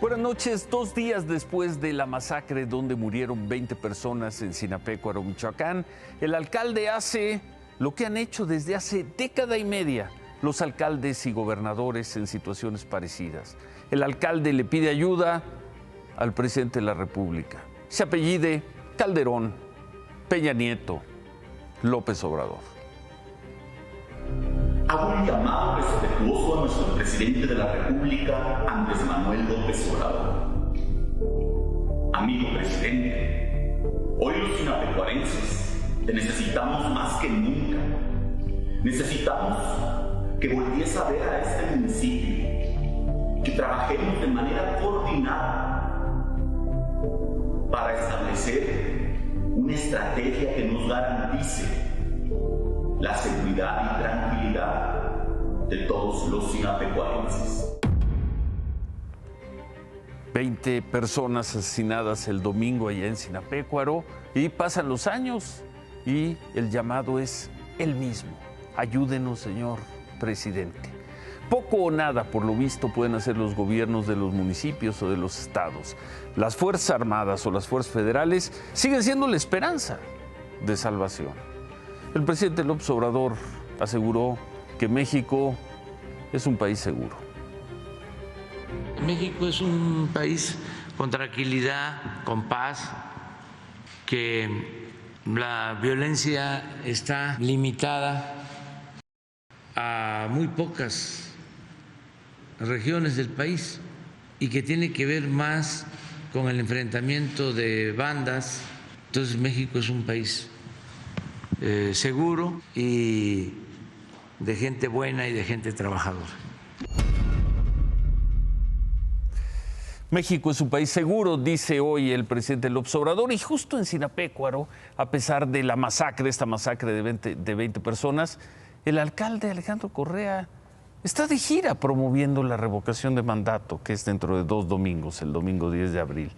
Buenas noches. 2 días después de la masacre donde murieron 20 personas en Sinapecuaro, Michoacán, el alcalde hace lo que han hecho desde hace década y media los alcaldes y gobernadores en situaciones parecidas. El alcalde le pide ayuda al presidente de la República. Se apellide Calderón, Peña Nieto, López Obrador. Hago un llamado respetuoso a nuestro presidente de la República, Andrés Manuel López Obrador. Amigo presidente, hoy los sinapecuarenses te necesitamos más que nunca. Necesitamos que voltees a ver a este municipio, que trabajemos de manera coordinada para establecer una estrategia que nos garantice la seguridad y tranquilidad de todos los sinapecuarenses. 20 personas asesinadas el domingo allá en Sinapecuaro y pasan los años y el llamado es el mismo. Ayúdenos, señor presidente. Poco o nada, por lo visto, pueden hacer los gobiernos de los municipios o de los estados. Las Fuerzas Armadas o las Fuerzas Federales siguen siendo la esperanza de salvación. El presidente López Obrador aseguró que México es un país seguro. México es un país con tranquilidad, con paz, que la violencia está limitada a muy pocas regiones del país y que tiene que ver más con el enfrentamiento de bandas. Entonces México es un país seguro y de gente buena y de gente trabajadora. México es un país seguro, dice hoy el presidente López Obrador, y justo en Sinapecuaro, a pesar de la masacre, esta masacre de 20 personas, el alcalde Alejandro Correa está de gira promoviendo la revocación de mandato, que es dentro de 2 domingos, el domingo 10 de abril.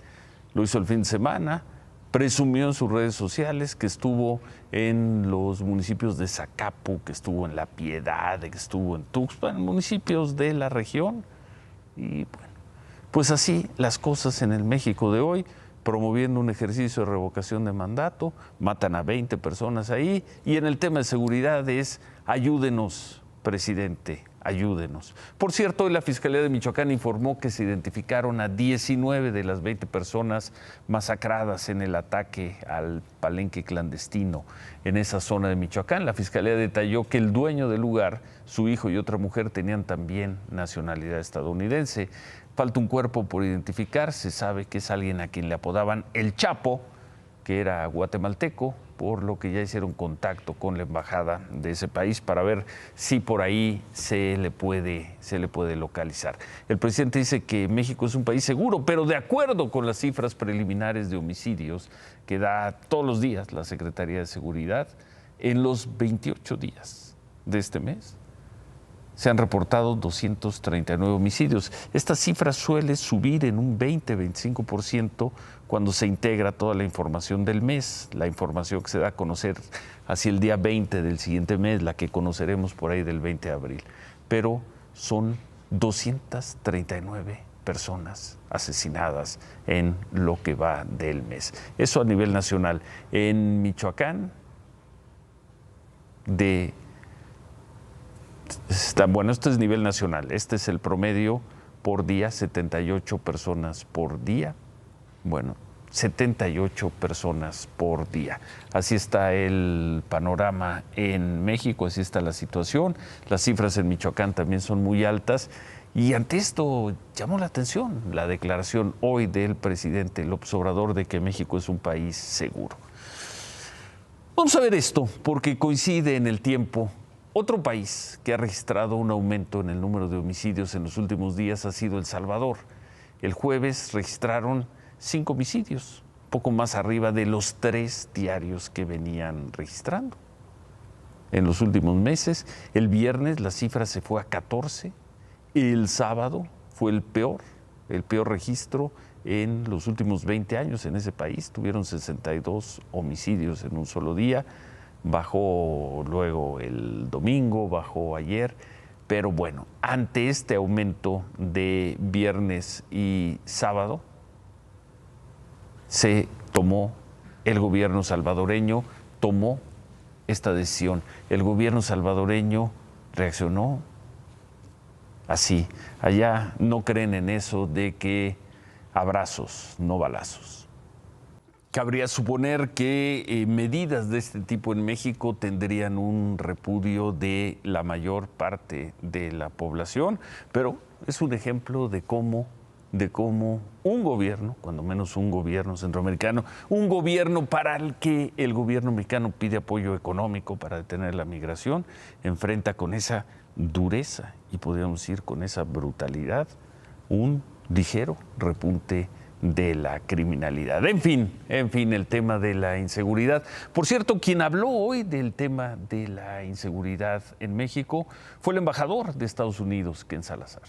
Lo hizo el fin de semana. Presumió en sus redes sociales que estuvo en los municipios de Zacapu, que estuvo en La Piedad, que estuvo en Tuxpan, municipios de la región. Y bueno, pues así las cosas en el México de hoy, promoviendo un ejercicio de revocación de mandato, matan a 20 personas ahí, y en el tema de seguridad es ayúdenos, presidente, ayúdenos. Por cierto, hoy la Fiscalía de Michoacán informó que se identificaron a 19 de las 20 personas masacradas en el ataque al palenque clandestino en esa zona de Michoacán. La Fiscalía detalló que el dueño del lugar, su hijo y otra mujer tenían también nacionalidad estadounidense. Falta un cuerpo por identificar, se sabe que es alguien a quien le apodaban El Chapo, que era guatemalteco, por lo que ya hicieron contacto con la embajada de ese país para ver si por ahí se le puede localizar. El presidente dice que México es un país seguro, pero de acuerdo con las cifras preliminares de homicidios que da todos los días la Secretaría de Seguridad, en los 28 días de este mes se han reportado 239 homicidios. Esta cifra suele subir en un 20-25% cuando se integra toda la información del mes, la información que se da a conocer hacia el día 20 del siguiente mes, la que conoceremos por ahí del 20 de abril. Pero son 239 personas asesinadas en lo que va del mes. Eso a nivel nacional. En Michoacán, bueno, este es nivel nacional, este es el promedio por día, 78 personas por día. Bueno, 78 personas por día. Así está el panorama en México, así está la situación. Las cifras en Michoacán también son muy altas. Y ante esto llamó la atención la declaración hoy del presidente López Obrador de que México es un país seguro. Vamos a ver esto, porque coincide en el tiempo. Otro país que ha registrado un aumento en el número de homicidios en los últimos días ha sido El Salvador. El jueves registraron 5 homicidios, poco más arriba de los 3 diarios que venían registrando en los últimos meses. El viernes la cifra se fue a 14. El sábado fue el peor registro en los últimos 20 años en ese país. Tuvieron 62 homicidios en un solo día. Bajó luego el domingo, bajó ayer. Pero bueno, ante este aumento de viernes y sábado, el gobierno salvadoreño tomó esta decisión. El gobierno salvadoreño reaccionó así. Allá no creen en eso de que abrazos, no balazos. Cabría suponer que medidas de este tipo en México tendrían un repudio de la mayor parte de la población, pero es un ejemplo de cómo un gobierno, cuando menos un gobierno centroamericano, un gobierno para el que el gobierno mexicano pide apoyo económico para detener la migración, enfrenta con esa dureza y podríamos decir con esa brutalidad un ligero repunte de la criminalidad. En fin, el tema de la inseguridad. Por cierto, quien habló hoy del tema de la inseguridad en México fue el embajador de Estados Unidos, Ken Salazar.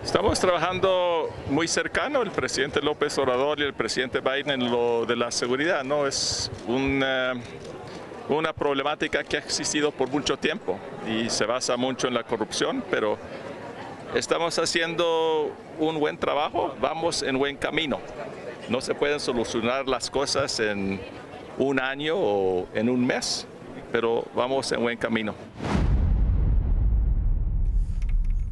Estamos trabajando muy cercano, el presidente López Obrador y el presidente Biden, en lo de la seguridad, ¿no? Es una problemática que ha existido por mucho tiempo y se basa mucho en la corrupción, pero estamos haciendo un buen trabajo, vamos en buen camino. No se pueden solucionar las cosas en un año o en un mes, pero vamos en buen camino.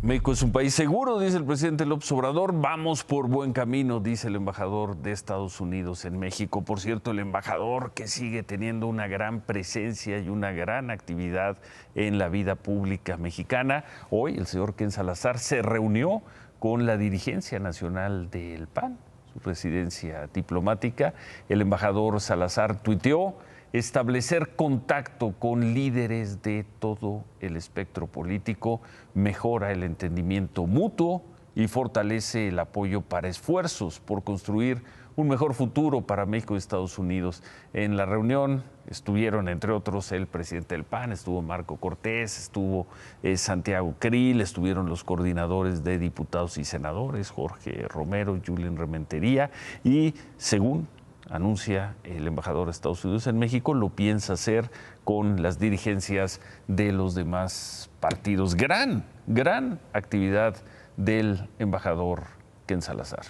México es un país seguro, dice el presidente López Obrador. Vamos por buen camino, dice el embajador de Estados Unidos en México. Por cierto, el embajador que sigue teniendo una gran presencia y una gran actividad en la vida pública mexicana. Hoy el señor Ken Salazar se reunió con la dirigencia nacional del PAN, su residencia diplomática. El embajador Salazar tuiteó: establecer contacto con líderes de todo el espectro político mejora el entendimiento mutuo y fortalece el apoyo para esfuerzos por construir un mejor futuro para México y Estados Unidos. En la reunión estuvieron, entre otros, el presidente del PAN, estuvo Marco Cortés, estuvo Santiago Krill, estuvieron los coordinadores de diputados y senadores, Jorge Romero, Julen Rementería, y según anuncia el embajador de Estados Unidos en México, lo piensa hacer con las dirigencias de los demás partidos. Gran actividad del embajador Ken Salazar.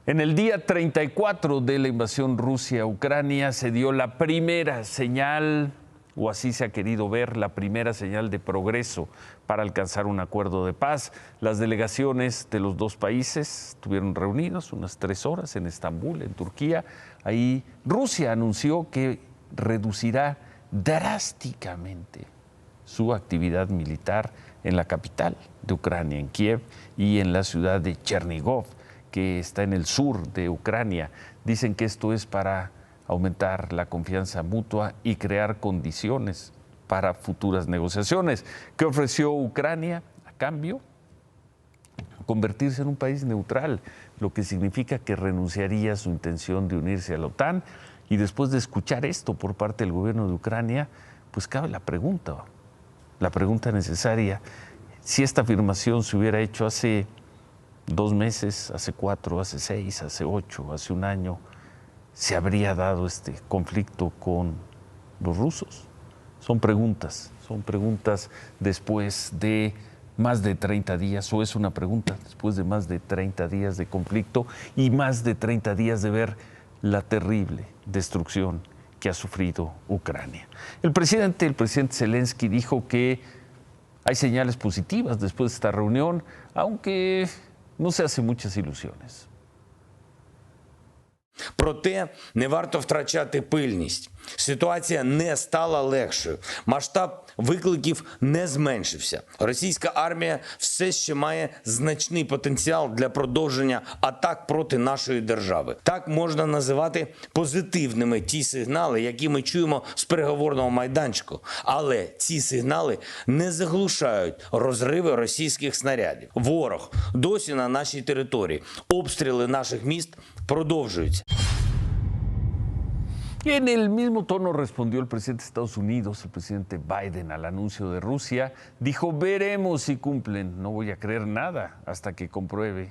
En el día 34 de la invasión Rusia a Ucrania se dio la primera señal, o así se ha querido ver, la primera señal de progreso para alcanzar un acuerdo de paz. Las delegaciones de los dos países estuvieron reunidos unas 3 horas en Estambul, en Turquía. Ahí Rusia anunció que reducirá drásticamente su actividad militar en la capital de Ucrania, en Kiev, y en la ciudad de Chernigov, que está en el sur de Ucrania. Dicen que esto es para aumentar la confianza mutua y crear condiciones para futuras negociaciones. ¿Qué ofreció Ucrania a cambio? Convertirse en un país neutral, lo que significa que renunciaría a su intención de unirse a la OTAN. Y después de escuchar esto por parte del gobierno de Ucrania, pues cabe la pregunta necesaria: si esta afirmación se hubiera hecho hace 2 meses, hace 4, hace 6, hace 8, hace un año, ¿se habría dado este conflicto con los rusos? Son preguntas después de más de 30 días, o es una pregunta después de más de 30 días de conflicto y más de 30 días de ver la terrible destrucción que ha sufrido Ucrania. El presidente Zelensky dijo que hay señales positivas después de esta reunión, aunque no se hace muchas ilusiones. Проте не варто втрачати пильність. Ситуація не стала легшою. Масштаб викликів не зменшився. Російська армія все ще має значний потенціал для продовження атак проти нашої держави. Так можна називати позитивними ті сигнали, які ми чуємо з переговорного майданчику. Але ці сигнали не заглушають розриви російських снарядів. Ворог досі на нашій території. Обстріли наших міст продовжуються. Y en el mismo tono respondió el presidente de Estados Unidos, el presidente Biden, al anuncio de Rusia. Dijo: veremos si cumplen, no voy a creer nada hasta que compruebe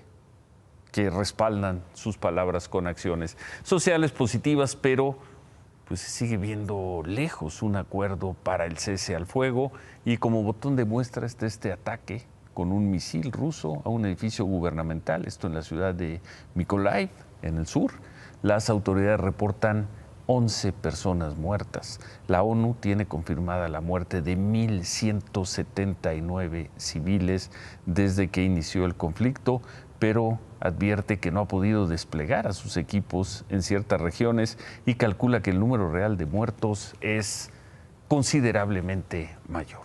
que respaldan sus palabras con acciones sociales positivas, pero pues se sigue viendo lejos un acuerdo para el cese al fuego y como botón de muestra está este ataque con un misil ruso a un edificio gubernamental, esto en la ciudad de Mykolaiv, en el sur. Las autoridades reportan 11 personas muertas. La ONU tiene confirmada la muerte de 1.179 civiles desde que inició el conflicto, pero advierte que no ha podido desplegar a sus equipos en ciertas regiones y calcula que el número real de muertos es considerablemente mayor.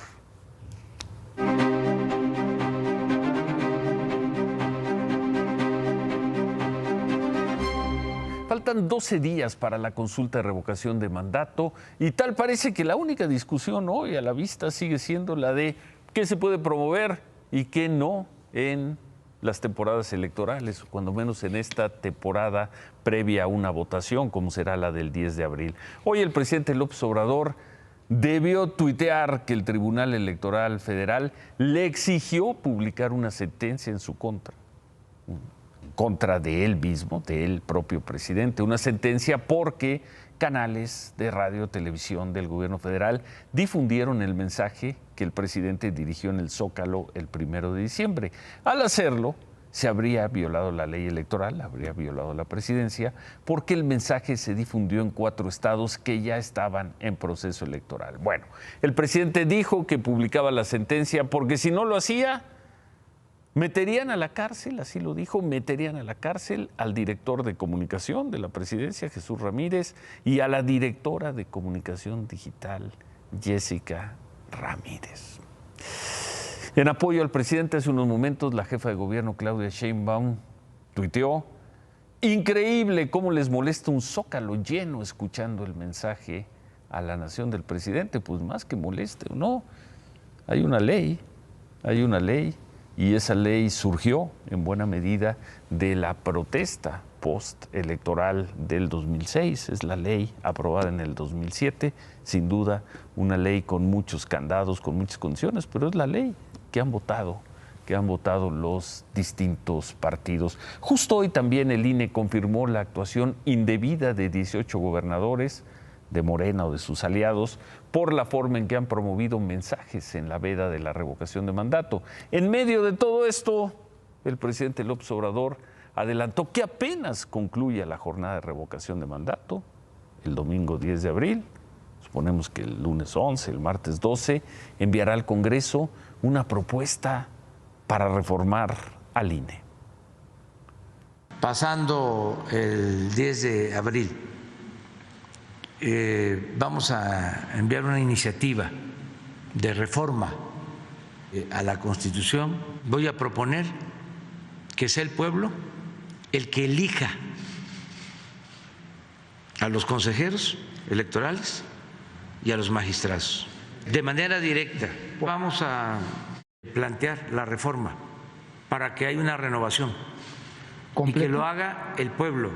Faltan 12 días para la consulta de revocación de mandato y tal parece que la única discusión hoy a la vista sigue siendo la de qué se puede promover y qué no en las temporadas electorales, cuando menos en esta temporada previa a una votación como será la del 10 de abril. Hoy el presidente López Obrador debió tuitear que el Tribunal Electoral Federal le exigió publicar una sentencia en su contra de él mismo, del propio presidente, una sentencia porque canales de radio, televisión del gobierno federal difundieron el mensaje que el presidente dirigió en el Zócalo el 1 de diciembre. Al hacerlo, se habría violado la ley electoral, habría violado la presidencia, porque el mensaje se difundió en 4 estados que ya estaban en proceso electoral. Bueno, el presidente dijo que publicaba la sentencia porque si no lo hacía, meterían a la cárcel, así lo dijo, meterían a la cárcel al director de comunicación de la presidencia, Jesús Ramírez, y a la directora de comunicación digital, Jessica Ramírez. En apoyo al presidente, hace unos momentos, la jefa de gobierno, Claudia Sheinbaum, tuiteó: increíble cómo les molesta un Zócalo lleno escuchando el mensaje a la nación del presidente. Pues más que moleste o no, hay una ley, y esa ley surgió en buena medida de la protesta postelectoral del 2006. Es la ley aprobada en el 2007, sin duda una ley con muchos candados, con muchas condiciones, pero es la ley que han votado los distintos partidos. Justo hoy también el INE confirmó la actuación indebida de 18 gobernadores de Morena o de sus aliados por la forma en que han promovido mensajes en la veda de la revocación de mandato. En medio de todo esto, el presidente López Obrador adelantó que apenas concluya la jornada de revocación de mandato, el domingo 10 de abril, suponemos que el lunes 11, el martes 12, enviará al Congreso una propuesta para reformar al INE. Pasando el 10 de abril, vamos a enviar una iniciativa de reforma a la Constitución. Voy a proponer que sea el pueblo el que elija a los consejeros electorales y a los magistrados de manera directa. Vamos a plantear la reforma para que haya una renovación y que lo haga el pueblo.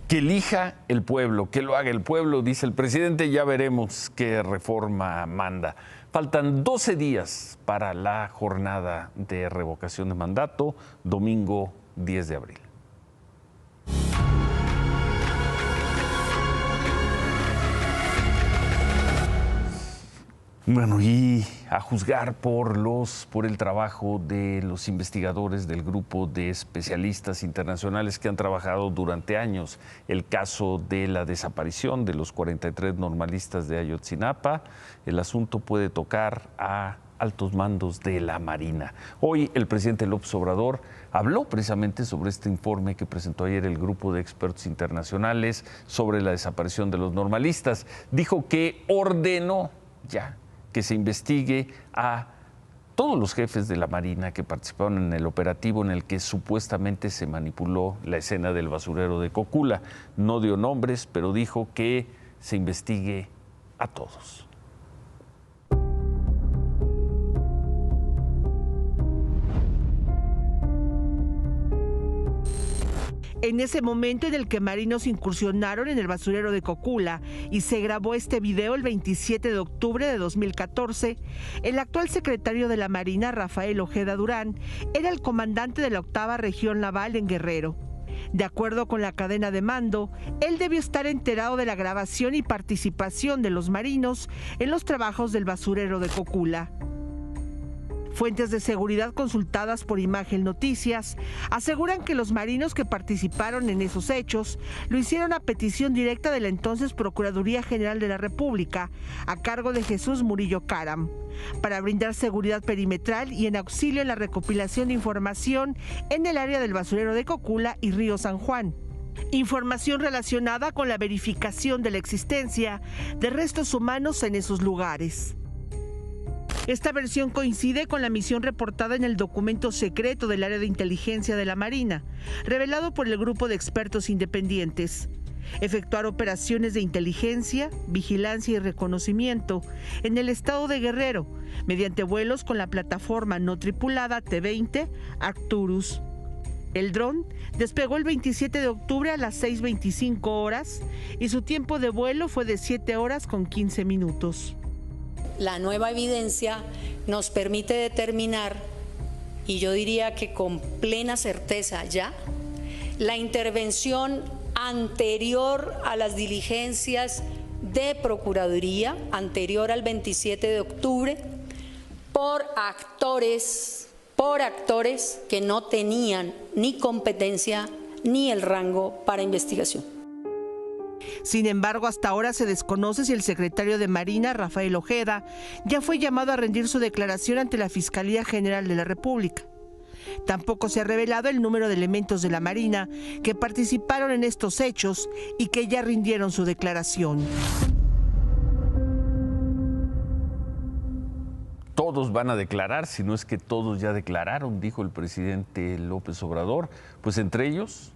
Que elija el pueblo, que lo haga el pueblo, dice el presidente. Ya veremos qué reforma manda. Faltan 12 días para la jornada de revocación de mandato, domingo 10 de abril. Bueno, y a juzgar por el trabajo de los investigadores del grupo de especialistas internacionales que han trabajado durante años el caso de la desaparición de los 43 normalistas de Ayotzinapa, el asunto puede tocar a altos mandos de la Marina. Hoy el presidente López Obrador habló precisamente sobre este informe que presentó ayer el grupo de expertos internacionales sobre la desaparición de los normalistas. Dijo que ordenó ya que se investigue a todos los jefes de la Marina que participaron en el operativo en el que supuestamente se manipuló la escena del basurero de Cocula. No dio nombres, pero dijo que se investigue a todos. En ese momento en el que marinos incursionaron en el basurero de Cocula y se grabó este video el 27 de octubre de 2014, el actual secretario de la Marina, Rafael Ojeda Durán, era el comandante de la 8ª Región Naval en Guerrero. De acuerdo con la cadena de mando, él debió estar enterado de la grabación y participación de los marinos en los trabajos del basurero de Cocula. Fuentes de seguridad consultadas por Imagen Noticias aseguran que los marinos que participaron en esos hechos lo hicieron a petición directa de la entonces Procuraduría General de la República, a cargo de Jesús Murillo Caram, para brindar seguridad perimetral y en auxilio en la recopilación de información en el área del basurero de Cocula y Río San Juan. Información relacionada con la verificación de la existencia de restos humanos en esos lugares. Esta versión coincide con la misión reportada en el documento secreto del área de inteligencia de la Marina, revelado por el grupo de expertos independientes. Efectuar operaciones de inteligencia, vigilancia y reconocimiento en el estado de Guerrero, mediante vuelos con la plataforma no tripulada T-20 Arcturus. El dron despegó el 27 de octubre a las 6:25 horas y su tiempo de vuelo fue de 7 horas con 15 minutos. La nueva evidencia nos permite determinar, y yo diría que con plena certeza ya, la intervención anterior a las diligencias de Procuraduría, anterior al 27 de octubre, por actores que no tenían ni competencia ni el rango para investigación. Sin embargo, hasta ahora se desconoce si el secretario de Marina, Rafael Ojeda, ya fue llamado a rendir su declaración ante la Fiscalía General de la República. Tampoco se ha revelado el número de elementos de la Marina que participaron en estos hechos y que ya rindieron su declaración. Todos van a declarar, si no es que todos ya declararon, dijo el presidente López Obrador, pues entre ellos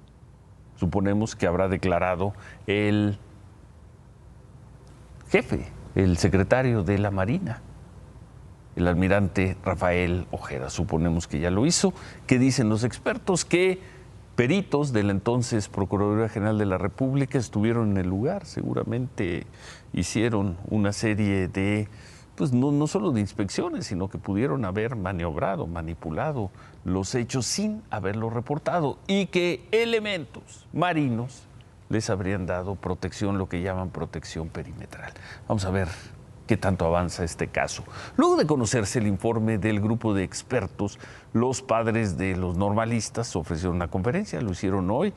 suponemos que habrá declarado el jefe, el secretario de la Marina, el almirante Rafael Ojeda. Suponemos que ya lo hizo. ¿Qué dicen los expertos? Que peritos de la entonces Procuraduría General de la República estuvieron en el lugar, seguramente hicieron una serie de, pues no solo de inspecciones, sino que pudieron haber maniobrado, manipulado los hechos sin haberlo reportado y que elementos marinos les habrían dado protección, lo que llaman protección perimetral. Vamos a ver qué tanto avanza este caso. Luego de conocerse el informe del grupo de expertos, los padres de los normalistas ofrecieron una conferencia, lo hicieron hoy,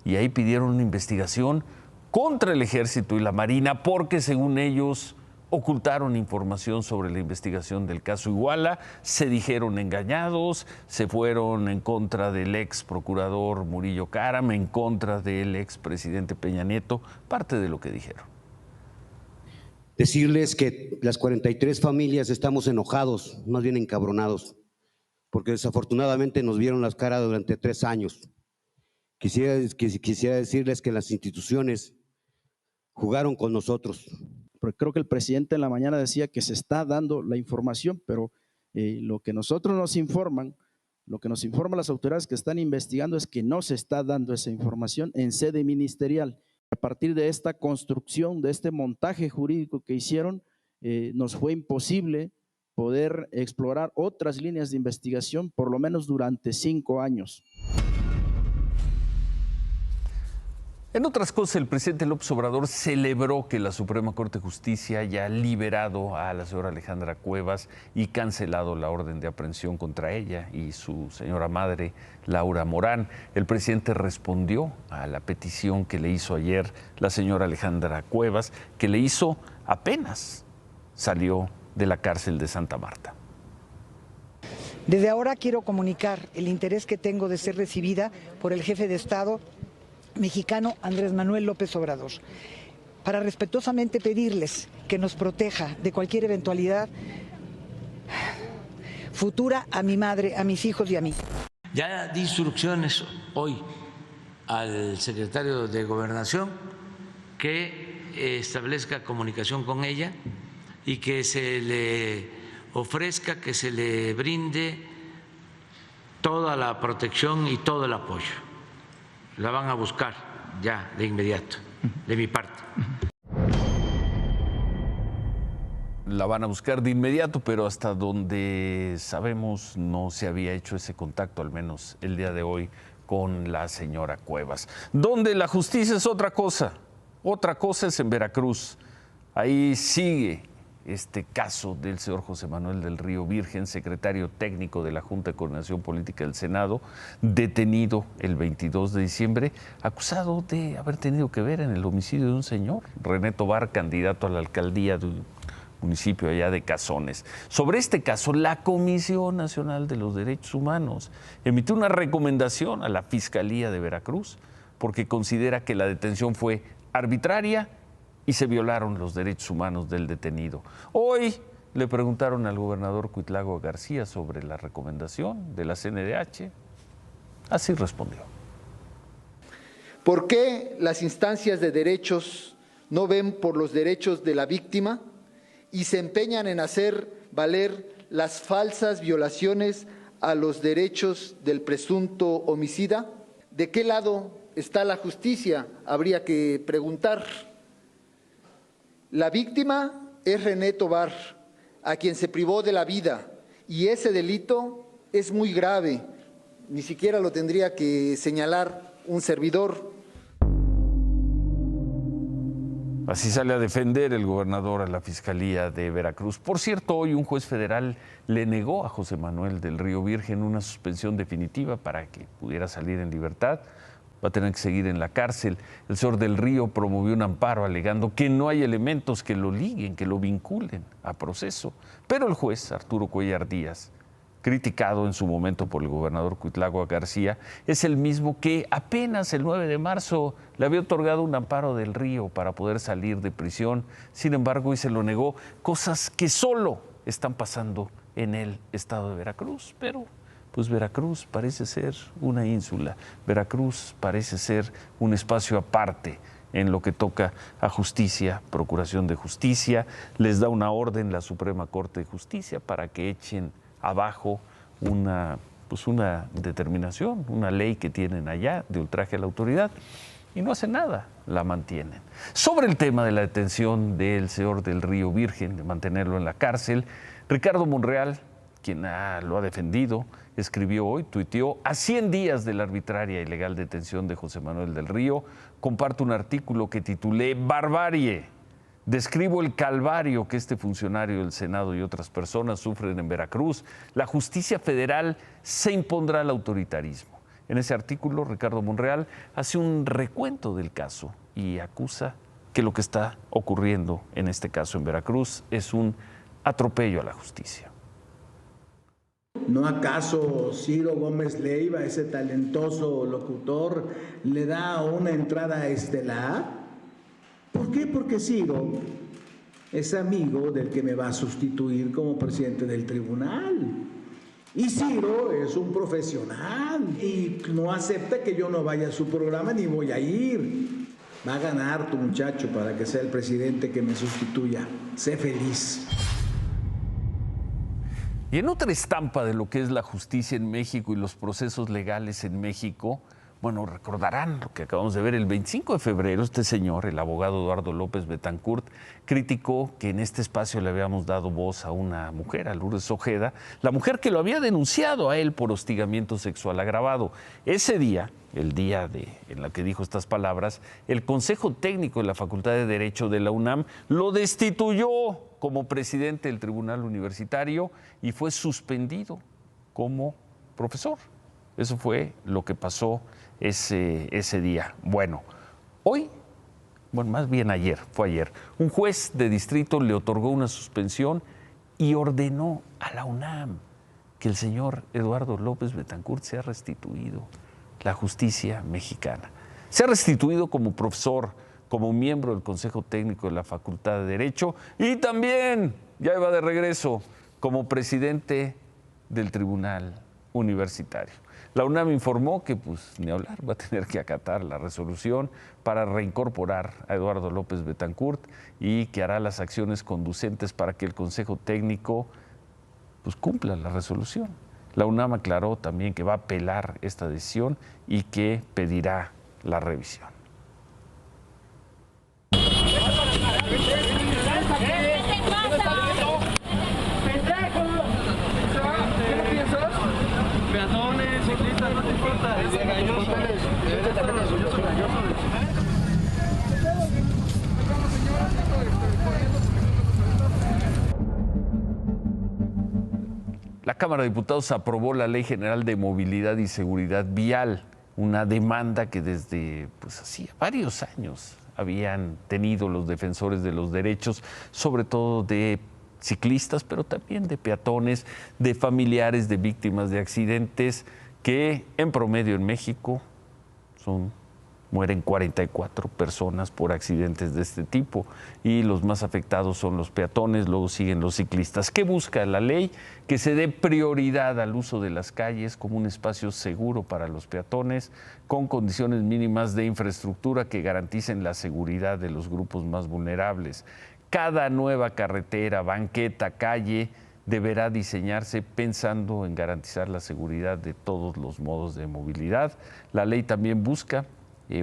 y ahí pidieron una investigación contra el Ejército y la Marina porque, según ellos, ocultaron información sobre la investigación del caso Iguala, se dijeron engañados, se fueron en contra del ex procurador Murillo Caram, en contra del ex presidente Peña Nieto, parte de lo que dijeron. Decirles que las 43 familias estamos enojados, más bien encabronados, porque desafortunadamente nos vieron las caras durante 3 años. Quisiera decirles que las instituciones jugaron con nosotros. Porque creo que el presidente en la mañana decía que se está dando la información, pero lo que nosotros nos informan, lo que nos informan las autoridades que están investigando es que no se está dando esa información en sede ministerial. A partir de esta construcción, de este montaje jurídico que hicieron, nos fue imposible poder explorar otras líneas de investigación, por lo menos durante 5 años. En otras cosas, el presidente López Obrador celebró que la Suprema Corte de Justicia haya liberado a la señora Alejandra Cuevas y cancelado la orden de aprehensión contra ella y su señora madre, Laura Morán. El presidente respondió a la petición que le hizo ayer la señora Alejandra Cuevas, que le hizo apenas salió de la cárcel de Santa Marta. Desde ahora quiero comunicar el interés que tengo de ser recibida por el jefe de Estado mexicano Andrés Manuel López Obrador, para respetuosamente pedirles que nos proteja de cualquier eventualidad futura a mi madre, a mis hijos y a mí. Ya di instrucciones hoy al secretario de Gobernación que establezca comunicación con ella y que se le ofrezca, que se le brinde toda la protección y todo el apoyo la van a buscar ya de inmediato, de mi parte. La van a buscar de inmediato, pero hasta donde sabemos no se había hecho ese contacto, al menos el día de hoy, con la señora Cuevas. Donde la justicia es otra cosa es en Veracruz. Ahí sigue este caso del señor José Manuel del Río Virgen, secretario técnico de la Junta de Coordinación Política del Senado, detenido el 22 de diciembre, acusado de haber tenido que ver en el homicidio de un señor, René Tobar, candidato a la alcaldía de un municipio allá de Cazones. Sobre este caso, la Comisión Nacional de los Derechos Humanos emitió una recomendación a la Fiscalía de Veracruz porque considera que la detención fue arbitraria y se violaron los derechos humanos del detenido. Hoy le preguntaron al gobernador Cuitlagua García sobre la recomendación de la CNDH. Así respondió. ¿Por qué las instancias de derechos no ven por los derechos de la víctima y se empeñan en hacer valer las falsas violaciones a los derechos del presunto homicida? ¿De qué lado está la justicia? Habría que preguntar. La víctima es René Tobar, a quien se privó de la vida, y ese delito es muy grave. Ni siquiera lo tendría que señalar un servidor. Así sale a defender el gobernador a la Fiscalía de Veracruz. Por cierto, hoy un juez federal le negó a José Manuel del Río Virgen una suspensión definitiva para que pudiera salir en libertad. Va a tener que seguir en la cárcel. El señor del Río promovió un amparo alegando que no hay elementos que lo liguen, que lo vinculen a proceso. Pero el juez Arturo Cuellar Díaz, criticado en su momento por el gobernador Cuitlagua García, es el mismo que apenas el 9 de marzo le había otorgado un amparo del Río para poder salir de prisión. Sin embargo, hoy se lo negó, cosas que solo están pasando en el estado de Veracruz. Pero pues Veracruz parece ser una ínsula, Veracruz parece ser un espacio aparte en lo que toca a justicia, procuración de justicia. Les da una orden la Suprema Corte de Justicia para que echen abajo una determinación, una ley que tienen allá de ultraje a la autoridad, y no hacen nada, la mantienen. Sobre el tema de la detención del señor del Río Virgen, de mantenerlo en la cárcel, Ricardo Monreal, quien lo ha defendido, escribió hoy, tuiteó: a 100 días de la arbitraria e ilegal detención de José Manuel del Río, comparto un artículo que titulé Barbarie. Describo el calvario que este funcionario del Senado y otras personas sufren en Veracruz. La justicia federal se impondrá al autoritarismo. En ese artículo, Ricardo Monreal hace un recuento del caso y acusa que lo que está ocurriendo en este caso en Veracruz es un atropello a la justicia. ¿No acaso Ciro Gómez Leiva, ese talentoso locutor, le da una entrada estelar? ¿Por qué? Porque Ciro es amigo del que me va a sustituir como presidente del tribunal. Y Ciro es un profesional y no acepta que yo no vaya a su programa ni voy a ir. Va a ganar tu muchacho para que sea el presidente que me sustituya. Sé feliz. Y en otra estampa de lo que es la justicia en México y los procesos legales en México, bueno, recordarán lo que acabamos de ver el 25 de febrero, este señor, el abogado Eduardo López Betancourt, criticó que en este espacio le habíamos dado voz a una mujer, a Lourdes Ojeda, la mujer que lo había denunciado a él por hostigamiento sexual agravado. Ese día, el día en la que dijo estas palabras, el Consejo Técnico de la Facultad de Derecho de la UNAM lo destituyó como presidente del Tribunal Universitario y fue suspendido como profesor. Eso fue lo que pasó ese día. Bueno, más bien ayer, un juez de distrito le otorgó una suspensión y ordenó a la UNAM que el señor Eduardo López Betancourt sea restituido. La justicia mexicana. Se ha restituido como profesor, como miembro del Consejo Técnico de la Facultad de Derecho y también, ya va de regreso, como presidente del Tribunal Universitario. La UNAM informó que, ni hablar, va a tener que acatar la resolución para reincorporar a Eduardo López Betancourt y que hará las acciones conducentes para que el Consejo Técnico cumpla la resolución. La UNAM aclaró también que va a apelar esta decisión y que pedirá la revisión. La Cámara de Diputados aprobó la Ley General de Movilidad y Seguridad Vial, una demanda que desde hacía varios años habían tenido los defensores de los derechos, sobre todo de ciclistas, pero también de peatones, de familiares de víctimas de accidentes, que en promedio en México mueren 44 personas por accidentes de este tipo, y los más afectados son los peatones, luego siguen los ciclistas. ¿Qué busca la ley? Que se dé prioridad al uso de las calles como un espacio seguro para los peatones, con condiciones mínimas de infraestructura que garanticen la seguridad de los grupos más vulnerables. Cada nueva carretera, banqueta, calle deberá diseñarse pensando en garantizar la seguridad de todos los modos de movilidad. La ley también busca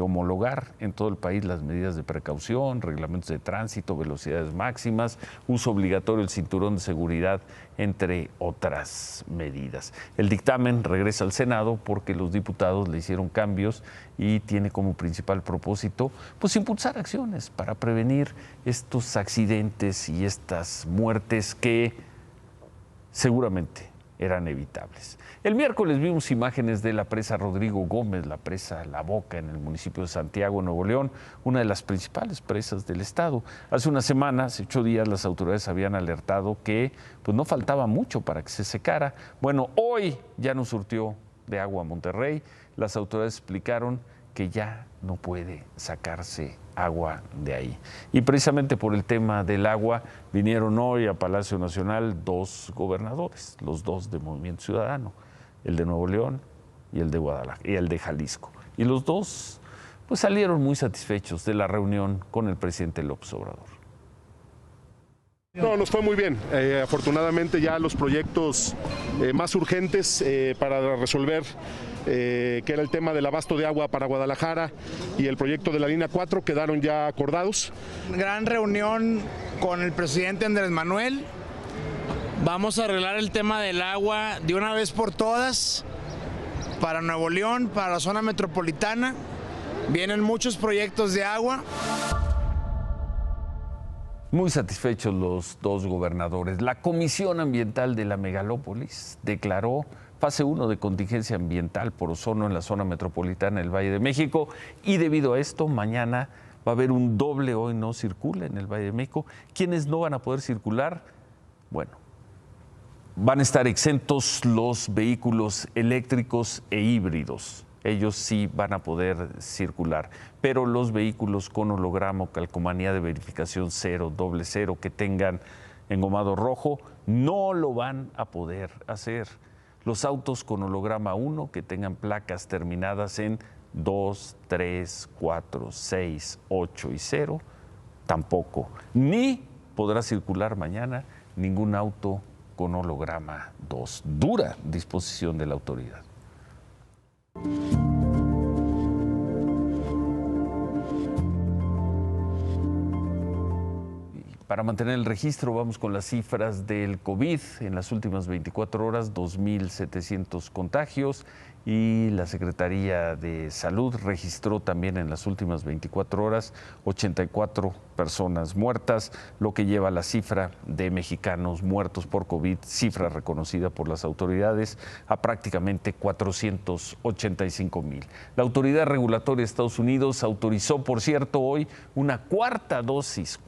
homologar en todo el país las medidas de precaución, reglamentos de tránsito, velocidades máximas, uso obligatorio del cinturón de seguridad, entre otras medidas. El dictamen regresa al Senado porque los diputados le hicieron cambios y tiene como principal propósito impulsar acciones para prevenir estos accidentes y estas muertes que seguramente eran evitables. El miércoles vimos imágenes de la presa Rodrigo Gómez, la presa La Boca, en el municipio de Santiago, Nuevo León, una de las principales presas del estado. Hace unas semanas, 8 días, las autoridades habían alertado que no faltaba mucho para que se secara. Bueno, hoy ya no surtió de agua a Monterrey. Las autoridades explicaron que ya no puede sacarse agua de ahí. Y precisamente por el tema del agua vinieron hoy a Palacio Nacional 2 gobernadores, los 2 de Movimiento Ciudadano, el de Nuevo León y el de Guadalajara, y el de Jalisco. Y los 2 salieron muy satisfechos de la reunión con el presidente López Obrador. No, nos fue muy bien. Afortunadamente ya los proyectos más urgentes para resolver, que era el tema del abasto de agua para Guadalajara y el proyecto de la línea 4, quedaron ya acordados. Gran reunión con el presidente Andrés Manuel. Vamos a arreglar el tema del agua de una vez por todas para Nuevo León, para la zona metropolitana. Vienen muchos proyectos de agua. Muy satisfechos los 2 gobernadores. La Comisión Ambiental de la Megalópolis declaró fase 1 de contingencia ambiental por ozono en la zona metropolitana del Valle de México, y debido a esto mañana va a haber un doble hoy no circula en el Valle de México. ¿Quiénes no van a poder circular? Bueno, van a estar exentos los vehículos eléctricos e híbridos. Ellos sí van a poder circular, pero los vehículos con holograma o calcomanía de verificación 000 que tengan engomado rojo no lo van a poder hacer. Los autos con holograma 1 que tengan placas terminadas en 2, 3, 4, 6, 8 y 0 tampoco. Ni podrá circular mañana ningún auto con holograma 2. Dura disposición de la autoridad. Para mantener el registro, vamos con las cifras del COVID. En las últimas 24 horas, 2.700 contagios, y la Secretaría de Salud registró también en las últimas 24 horas 84 personas muertas, lo que lleva la cifra de mexicanos muertos por COVID, cifra reconocida por las autoridades, a prácticamente 485,000. La Autoridad Regulatoria de Estados Unidos autorizó, por cierto, hoy una cuarta dosis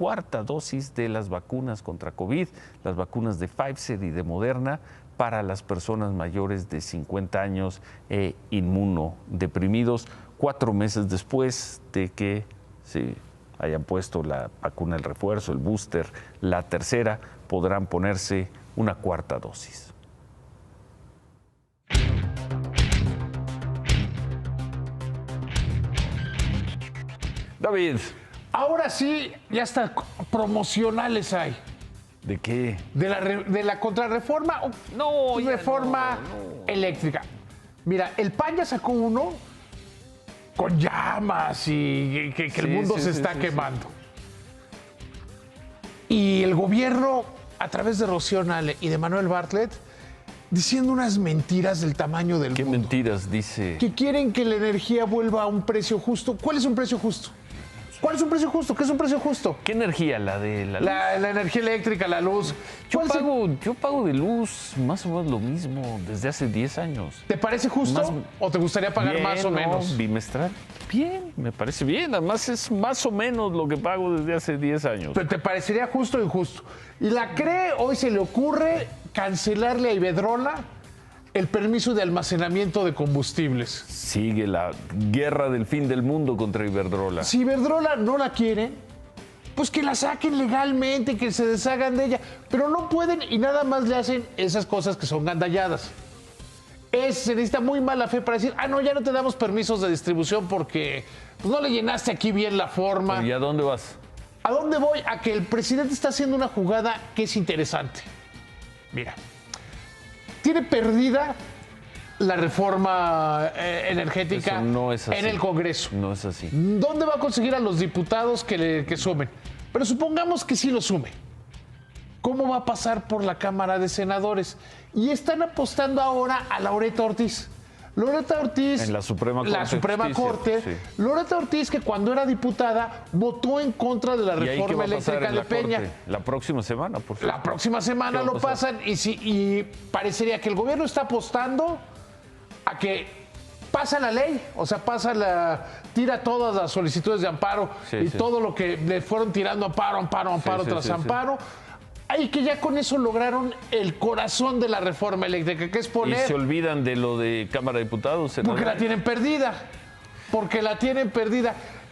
de las vacunas contra COVID, las vacunas de Pfizer y de Moderna, para las personas mayores de 50 años e inmunodeprimidos, 4 meses después de que se hayan puesto la vacuna, el refuerzo, el booster, la tercera, podrán ponerse una cuarta dosis. David. Ahora sí, ya hasta promocionales hay. ¿De qué? De la contrarreforma o reforma eléctrica. Mira, el PAN ya sacó uno con llamas y que el mundo se está quemando. Y el gobierno, a través de Rocío Nale y de Manuel Bartlett, diciendo unas mentiras del tamaño del mundo. ¿Qué mentiras dice? Que quieren que la energía vuelva a un precio justo. ¿Cuál es un precio justo? ¿Cuál es un precio justo? ¿Qué es un precio justo? ¿Qué energía? La de la luz. La energía eléctrica, la luz. Yo pago de luz más o menos lo mismo desde hace 10 años. ¿Te parece justo o te gustaría pagar bien, más o menos? Bimestral. Bien, me parece bien. Además es más o menos lo que pago desde hace 10 años. Pero ¿te parecería justo o injusto? Y la CRE hoy se le ocurre cancelarle a Iberdrola el permiso de almacenamiento de combustibles. Sigue la guerra del fin del mundo contra Iberdrola. Si Iberdrola no la quiere, pues que la saquen legalmente, que se deshagan de ella. Pero no pueden y nada más le hacen esas cosas que son gandalladas. Se necesita muy mala fe para decir, no, ya no te damos permisos de distribución porque pues, no le llenaste aquí bien la forma. ¿Y a dónde vas? ¿A dónde voy? A que el presidente está haciendo una jugada que es interesante. Mira, tiene perdida la reforma energética no es así. En el Congreso. No es así. ¿Dónde va a conseguir a los diputados que sumen? Pero supongamos que sí lo sume. ¿Cómo va a pasar por la Cámara de Senadores? Y están apostando ahora a Loretta Ortiz. Loretta Ortiz, en la Suprema Corte. La Suprema Corte. Sí. Loretta Ortiz, que cuando era diputada, votó en contra de la reforma eléctrica de Peña. Corte? La próxima semana, por favor. La próxima semana lo pasan y parecería que el gobierno está apostando a que pasa la ley, o sea, tira todas las solicitudes de amparo todo lo que le fueron tirando amparo tras amparo. Y que ya con eso lograron el corazón de la reforma eléctrica, que es poner... Y se olvidan de lo de Cámara de Diputados. Porque la tienen perdida.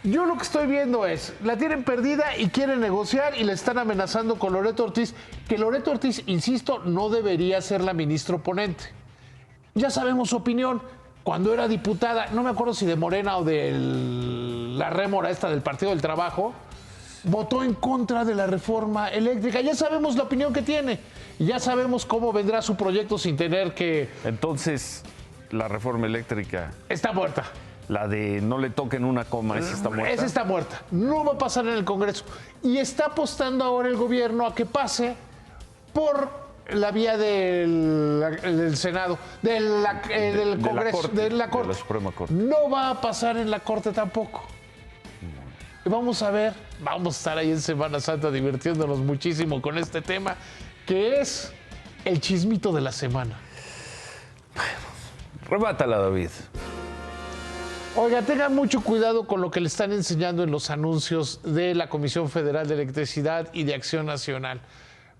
Yo lo que estoy viendo es, la tienen perdida y quieren negociar y le están amenazando con Loretta Ortiz, que Loretta Ortiz, insisto, no debería ser la ministra oponente. Ya sabemos su opinión. Cuando era diputada, no me acuerdo si de Morena o de la rémora esta del Partido del Trabajo, votó en contra de la reforma eléctrica. Ya sabemos la opinión que tiene. Ya sabemos cómo vendrá su proyecto sin tener que... Entonces, la reforma eléctrica... Está muerta. La de no le toquen una coma, esa está muerta. Esa está muerta. No va a pasar en el Congreso. Y está apostando ahora el gobierno a que pase por la vía del Senado, del Congreso, de la Corte. De la Suprema Corte. No va a pasar en la Corte tampoco. Vamos a ver, vamos a estar ahí en Semana Santa divirtiéndonos muchísimo con este tema, que es el chismito de la semana. Remátala, David. Oiga, tengan mucho cuidado con lo que le están enseñando en los anuncios de la Comisión Federal de Electricidad y de Acción Nacional.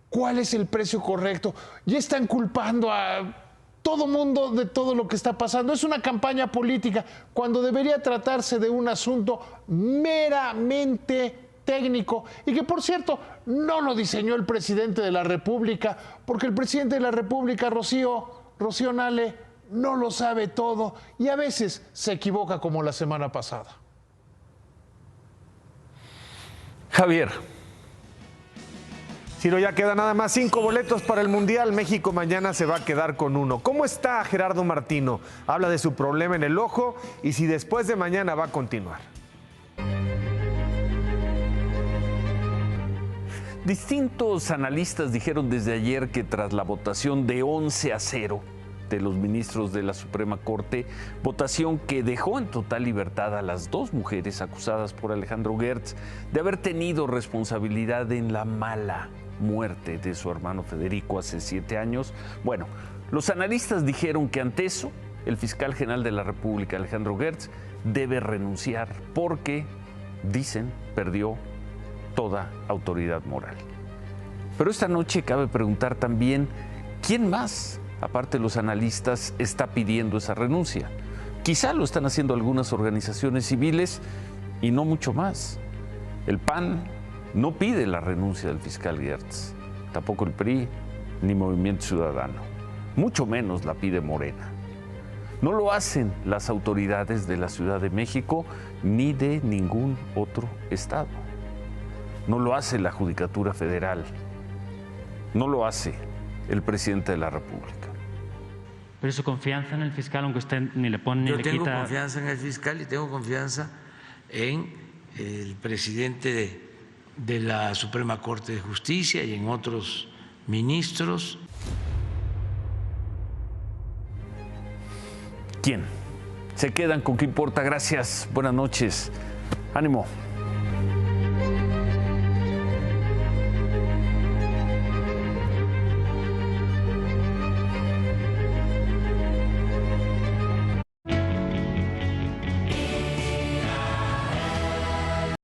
¿Cuál es el precio correcto? Ya están culpando a todo mundo de todo lo que está pasando. Es una campaña política cuando debería tratarse de un asunto meramente técnico y que, por cierto, no lo diseñó el presidente de la República, porque el presidente de la República, Rocío Nale, no lo sabe todo y a veces se equivoca como la semana pasada. Javier. Ciro, ya quedan nada más 5 boletos para el Mundial. México mañana se va a quedar con 1. ¿Cómo está Gerardo Martino? Habla de su problema en el ojo y si después de mañana va a continuar. Distintos analistas dijeron desde ayer que tras la votación de 11-0 de los ministros de la Suprema Corte, votación que dejó en total libertad a las 2 mujeres acusadas por Alejandro Gertz de haber tenido responsabilidad en la mala muerte de su hermano Federico hace 7 años. Bueno, los analistas dijeron que ante eso, el fiscal general de la República, Alejandro Gertz, debe renunciar porque, dicen, perdió toda autoridad moral. Pero esta noche cabe preguntar también, ¿quién más, aparte de los analistas, está pidiendo esa renuncia? Quizá lo están haciendo algunas organizaciones civiles y no mucho más. El PAN no pide la renuncia del fiscal Gertz, tampoco el PRI ni Movimiento Ciudadano, mucho menos la pide Morena. No lo hacen las autoridades de la Ciudad de México ni de ningún otro estado. No lo hace la Judicatura Federal, no lo hace el presidente de la República. Pero su confianza en el fiscal, aunque usted ni le pone ni le quita. Yo tengo confianza en el fiscal y tengo confianza en el presidente de la Suprema Corte de Justicia y en otros ministros. ¿Quién? Se quedan con qué importa. Gracias. Buenas noches. Ánimo.